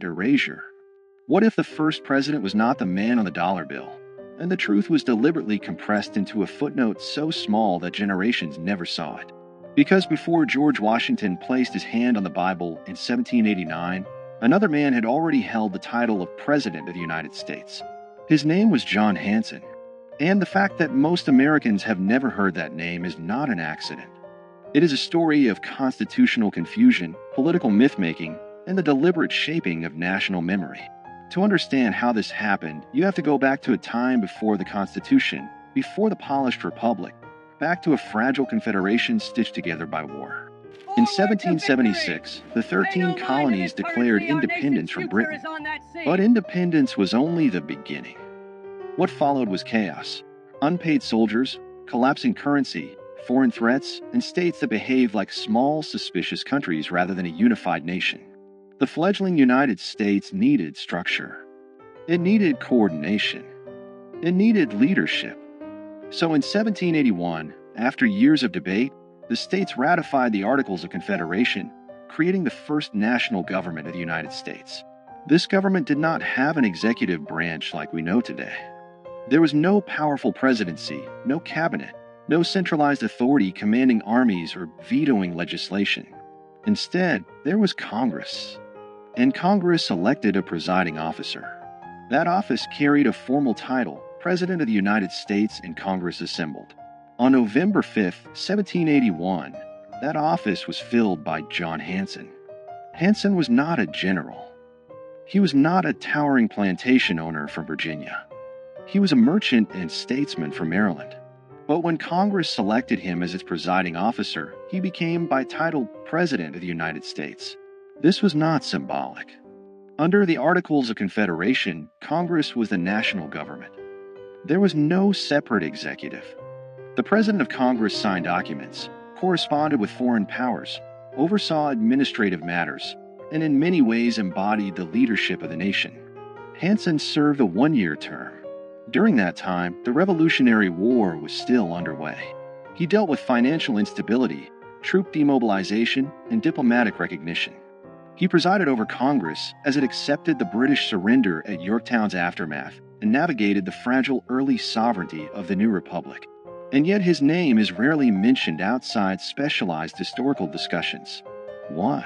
erasure. What if the first president was not the man on the dollar bill, and the truth was deliberately compressed into a footnote so small that generations never saw it? Because before George Washington placed his hand on the Bible in 1789, another man had already held the title of President of the United States. His name was John Hanson, and the fact that most Americans have never heard that name is not an accident. It is a story of constitutional confusion, political myth-making, and the deliberate shaping of national memory. To understand how this happened, you have to go back to a time before the Constitution, before the polished republic, back to a fragile confederation stitched together by war. In 1776, the 13 colonies declared independence from Britain, but independence was only the beginning. What followed was chaos: unpaid soldiers, collapsing currency, foreign threats, and states that behaved like small, suspicious countries rather than a unified nation. The fledgling United States needed structure. It needed coordination. It needed leadership. So in 1781, after years of debate, the states ratified the Articles of Confederation, creating the first national government of the United States. This government did not have an executive branch like we know today. There was no powerful presidency, no cabinet, no centralized authority commanding armies or vetoing legislation. Instead, there was Congress. And Congress elected a presiding officer. That office carried a formal title, President of the United States, and Congress assembled. On November 5, 1781, that office was filled by John Hanson. Hanson was not a general. He was not a towering plantation owner from Virginia. He was a merchant and statesman from Maryland. But when Congress selected him as its presiding officer, he became by title President of the United States. This was not symbolic. Under the Articles of Confederation, Congress was the national government. There was no separate executive. The President of Congress signed documents, corresponded with foreign powers, oversaw administrative matters, and in many ways embodied the leadership of the nation. Hanson served a one-year term. During that time, the Revolutionary War was still underway. He dealt with financial instability, troop demobilization, and diplomatic recognition. He presided over Congress as it accepted the British surrender at Yorktown's aftermath and navigated the fragile early sovereignty of the new republic. And yet his name is rarely mentioned outside specialized historical discussions. Why?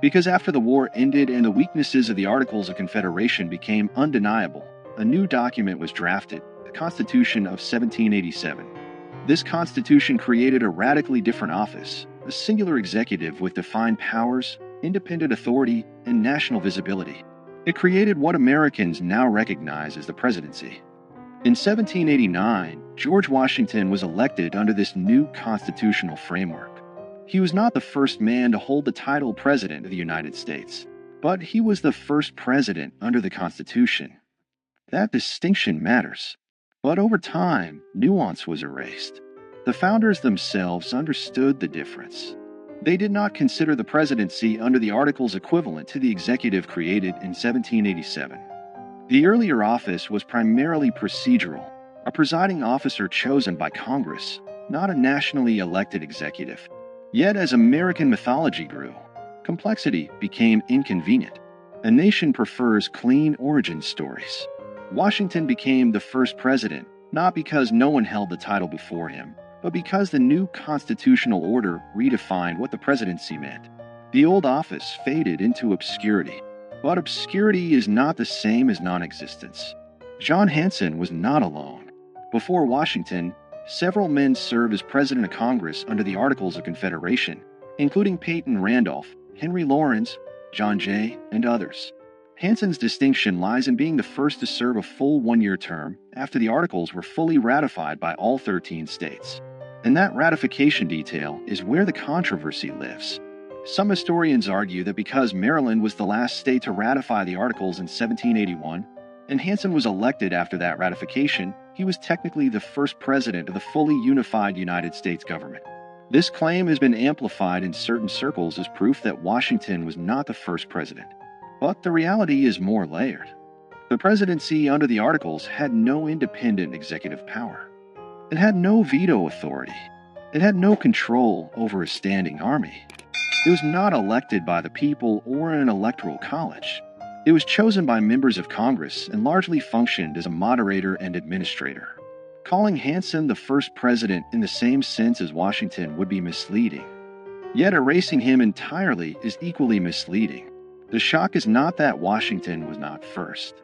Because after the war ended and the weaknesses of the Articles of Confederation became undeniable, a new document was drafted, the Constitution of 1787. This Constitution created a radically different office, a singular executive with defined powers, independent authority, and national visibility. It created what Americans now recognize as the presidency. In 1789, George Washington was elected under this new constitutional framework. He was not the first man to hold the title President of the United States, but he was the first president under the Constitution. That distinction matters. But over time, nuance was erased. The founders themselves understood the difference. They did not consider the presidency under the Articles equivalent to the executive created in 1787. The earlier office was primarily procedural, a presiding officer chosen by Congress, not a nationally elected executive. Yet as American mythology grew, complexity became inconvenient. A nation prefers clean origin stories. Washington became the first president, not because no one held the title before him, but because the new constitutional order redefined what the presidency meant. The old office faded into obscurity, but obscurity is not the same as non-existence. John Hanson was not alone. Before Washington, several men served as President of Congress under the Articles of Confederation, including Peyton Randolph, Henry Laurens, John Jay, and others. Hanson's distinction lies in being the first to serve a full one-year term after the Articles were fully ratified by all 13 states. And that ratification detail is where the controversy lives. Some historians argue that because Maryland was the last state to ratify the Articles in 1781, and Hanson was elected after that ratification, he was technically the first president of the fully unified United States government. This claim has been amplified in certain circles as proof that Washington was not the first president. But the reality is more layered. The presidency under the Articles had no independent executive power. It had no veto authority. It had no control over a standing army. It was not elected by the people or an electoral college. It was chosen by members of Congress and largely functioned as a moderator and administrator. Calling Hanson the first president in the same sense as Washington would be misleading. Yet erasing him entirely is equally misleading. The shock is not that Washington was not first.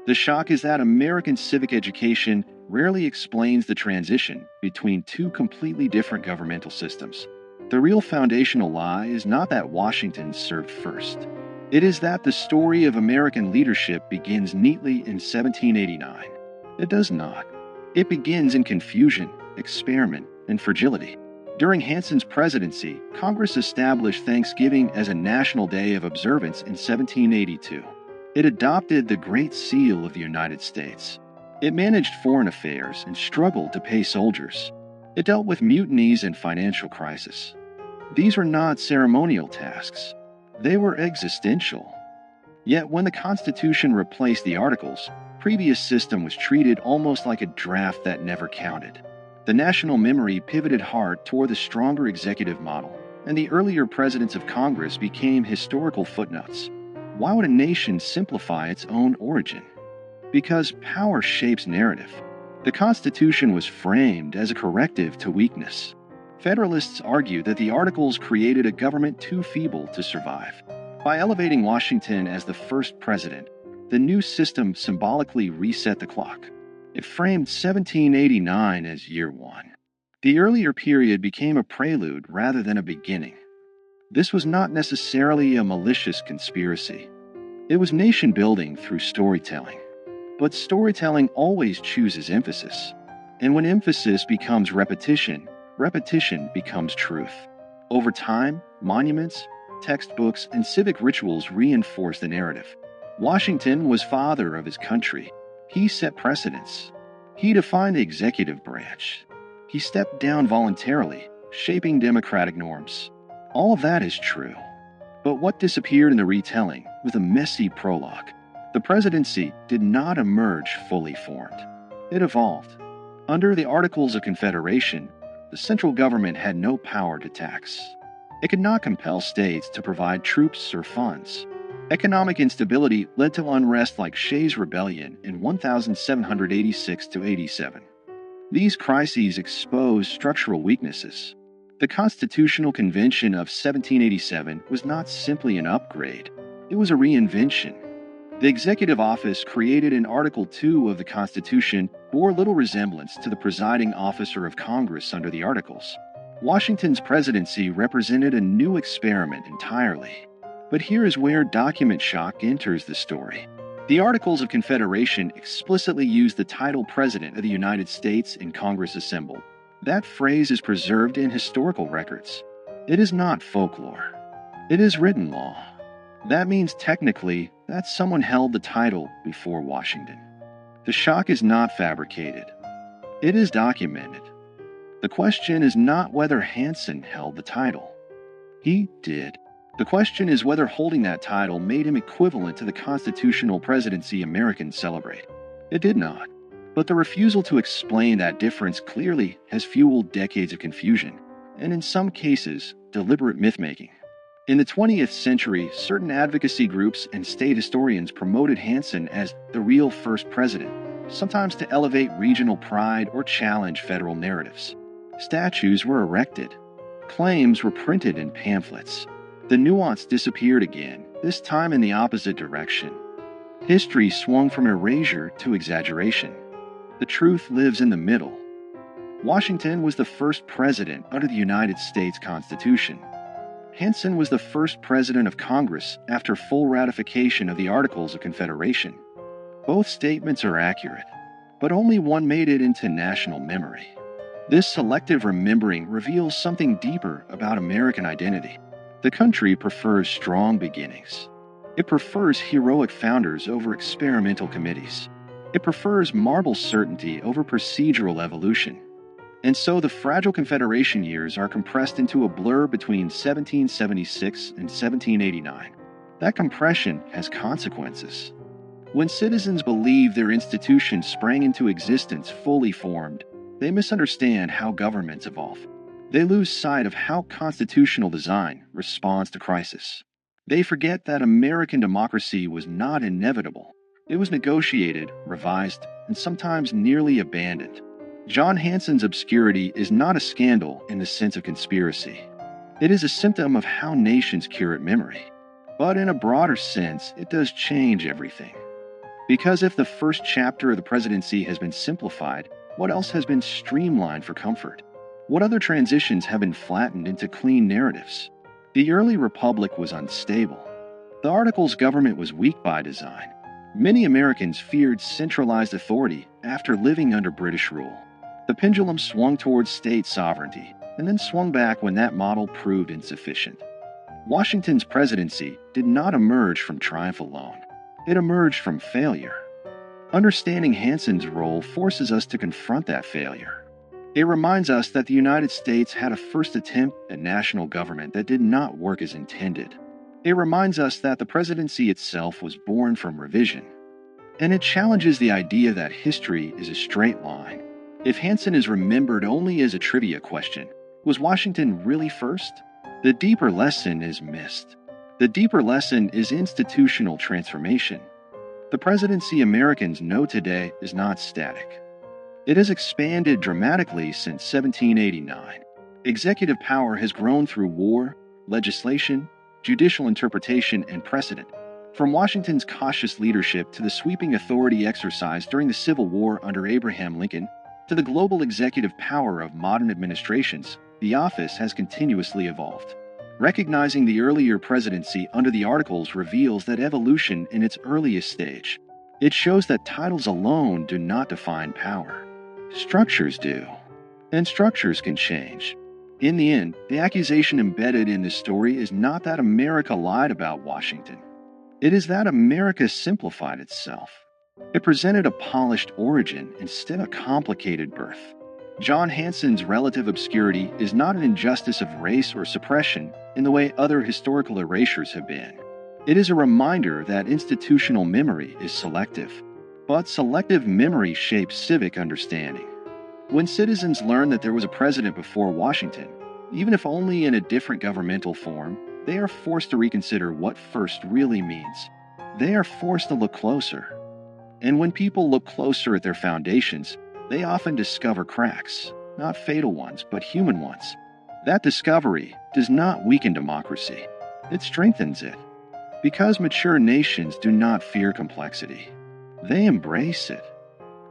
The shock is that American civic education rarely explains the transition between two completely different governmental systems. The real foundational lie is not that Washington served first. It is that the story of American leadership begins neatly in 1789. It does not. It begins in confusion, experiment, and fragility. During Hanson's presidency, Congress established Thanksgiving as a national day of observance in 1782. It adopted the Great Seal of the United States. It managed foreign affairs and struggled to pay soldiers. It dealt with mutinies and financial crisis. These were not ceremonial tasks. They were existential. Yet when the Constitution replaced the Articles, the previous system was treated almost like a draft that never counted. The national memory pivoted hard toward the stronger executive model, and the earlier presidents of Congress became historical footnotes. Why would a nation simplify its own origin? Because power shapes narrative. The Constitution was framed as a corrective to weakness. Federalists argue that the Articles created a government too feeble to survive. By elevating Washington as the first president, the new system symbolically reset the clock. It framed 1789 as year one. The earlier period became a prelude rather than a beginning. This was not necessarily a malicious conspiracy. It was nation-building through storytelling. But storytelling always chooses emphasis. And when emphasis becomes repetition, repetition becomes truth. Over time, monuments, textbooks, and civic rituals reinforce the narrative. Washington was father of his country. He set precedents. He defined the executive branch. He stepped down voluntarily, shaping democratic norms. All of that is true. But what disappeared in the retelling was a messy prologue. The presidency did not emerge fully formed. It evolved. Under the Articles of Confederation, the central government had no power to tax. It could not compel states to provide troops or funds. Economic instability led to unrest like Shays' Rebellion in 1786–87. These crises exposed structural weaknesses. The Constitutional Convention of 1787 was not simply an upgrade, it was a reinvention. The executive office created in Article 2 of the Constitution bore little resemblance to the presiding officer of Congress under the Articles. Washington's presidency represented a new experiment entirely. But here is where document shock enters the story. The Articles of Confederation explicitly used the title President of the United States in Congress assembled. That phrase is preserved in historical records. It is not folklore. It is written law. That means technically that someone held the title before Washington. The shock is not fabricated. It is documented. The question is not whether Hanson held the title. He did. The question is whether holding that title made him equivalent to the constitutional presidency Americans celebrate. It did not. But the refusal to explain that difference clearly has fueled decades of confusion, and in some cases, deliberate myth-making. In the 20th century, certain advocacy groups and state historians promoted Hanson as the real first president, sometimes to elevate regional pride or challenge federal narratives. Statues were erected. Claims were printed in pamphlets. The nuance disappeared again, this time in the opposite direction. History swung from erasure to exaggeration. The truth lives in the middle. Washington was the first president under the United States Constitution. Hanson was the first president of Congress after full ratification of the Articles of Confederation. Both statements are accurate, but only one made it into national memory. This selective remembering reveals something deeper about American identity. The country prefers strong beginnings. It prefers heroic founders over experimental committees. It prefers marble certainty over procedural evolution. And so the fragile Confederation years are compressed into a blur between 1776 and 1789. That compression has consequences. When citizens believe their institutions sprang into existence fully formed, they misunderstand how governments evolve. They lose sight of how constitutional design responds to crisis. They forget that American democracy was not inevitable. It was negotiated, revised, and sometimes nearly abandoned. John Hanson's obscurity is not a scandal in the sense of conspiracy. It is a symptom of how nations curate memory. But in a broader sense, it does change everything. Because if the first chapter of the presidency has been simplified, what else has been streamlined for comfort? What other transitions have been flattened into clean narratives? The early republic was unstable. The Articles government was weak by design. Many Americans feared centralized authority after living under British rule. The pendulum swung towards state sovereignty, and then swung back when that model proved insufficient. Washington's presidency did not emerge from triumph alone. It emerged from failure. Understanding Hanson's role forces us to confront that failure. It reminds us that the United States had a first attempt at national government that did not work as intended. It reminds us that the presidency itself was born from revision. And it challenges the idea that history is a straight line. If Hanson is remembered only as a trivia question, was Washington really first? The deeper lesson is missed. The deeper lesson is institutional transformation. The presidency Americans know today is not static. It has expanded dramatically since 1789. Executive power has grown through war, legislation, judicial interpretation, and precedent. From Washington's cautious leadership to the sweeping authority exercised during the Civil War under Abraham Lincoln, to the global executive power of modern administrations, the office has continuously evolved. Recognizing the earlier presidency under the Articles reveals that evolution in its earliest stage. It shows that titles alone do not define power. Structures do. And structures can change. In the end, the accusation embedded in this story is not that America lied about Washington. It is that America simplified itself. It presented a polished origin instead of a complicated birth. John Hanson's relative obscurity is not an injustice of race or suppression in the way other historical erasures have been. It is a reminder that institutional memory is selective. But selective memory shapes civic understanding. When citizens learn that there was a president before Washington, even if only in a different governmental form, they are forced to reconsider what first really means. They are forced to look closer. And when people look closer at their foundations, they often discover cracks, not fatal ones, but human ones. That discovery does not weaken democracy. It strengthens it. Because mature nations do not fear complexity. They embrace it.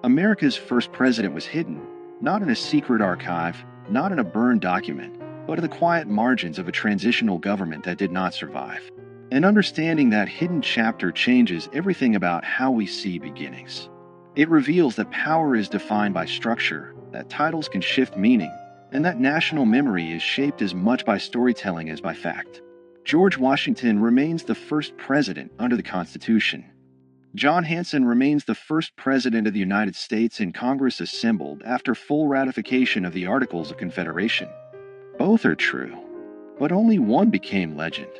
America's first president was hidden, not in a secret archive, not in a burned document, but in the quiet margins of a transitional government that did not survive. And understanding that hidden chapter changes everything about how we see beginnings. It reveals that power is defined by structure, that titles can shift meaning, and that national memory is shaped as much by storytelling as by fact. George Washington remains the first president under the Constitution. John Hanson remains the first president of the United States in Congress assembled after full ratification of the Articles of Confederation. Both are true, but only one became legend.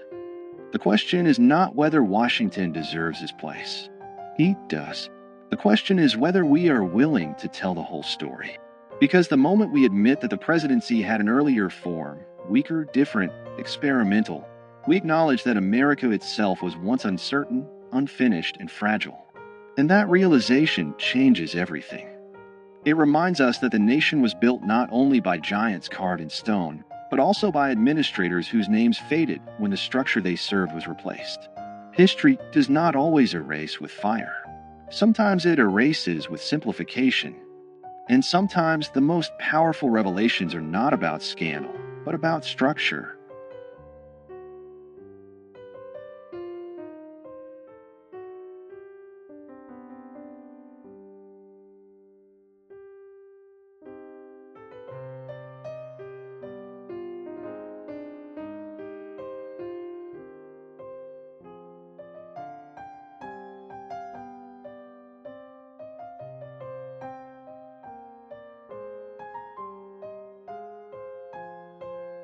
The question is not whether Washington deserves his place. He does. The question is whether we are willing to tell the whole story. Because the moment we admit that the presidency had an earlier form, weaker, different, experimental, we acknowledge that America itself was once uncertain, unfinished, and fragile. And that realization changes everything. It reminds us that the nation was built not only by giants carved in stone, but also by administrators whose names faded when the structure they served was replaced. History does not always erase with fire. Sometimes it erases with simplification. And sometimes the most powerful revelations are not about scandal, but about structure.